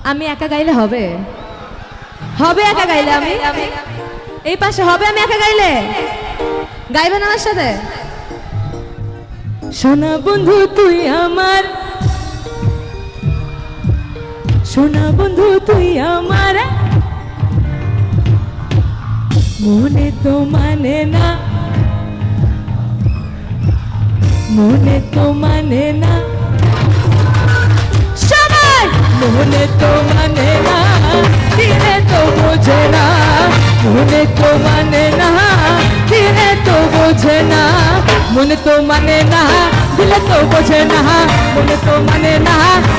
আমি একা গাইলে হবে? হবে একা গাইলে? আমি এই পাশে হবে আমি একা গাইলে? গাইবেন আমার সাথে? সোনা বন্ধু তুই আমার, সোনা বন্ধু তুই আমার, মনে তো মানে না, মনে তো মানে না, সবাই মনে তো মানে না, দিলে তো বোঝে না, মনে তো মানে না, দিলে তো বোঝে না, মনে তো মানে না, দিলে তো বোঝে না, মনে তো মানে না,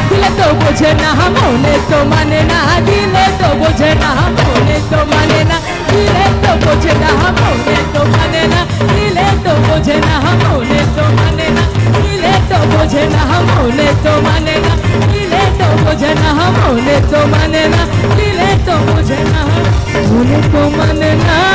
দিলে তো বোঝে না, মনে তো মানে না, দিলে তো বোঝে না, মনে তো মানে না, দিলে তো বোঝে না, মনে তো মানে না, দিলে তো বোঝে না, মনে তো মানে না, দিলে তো বোঝে না, মনে তো মানে না, দিলে তো বোঝে না, মনে তো মানে না, দিলে তো বোঝে না, মনে তো মানে না।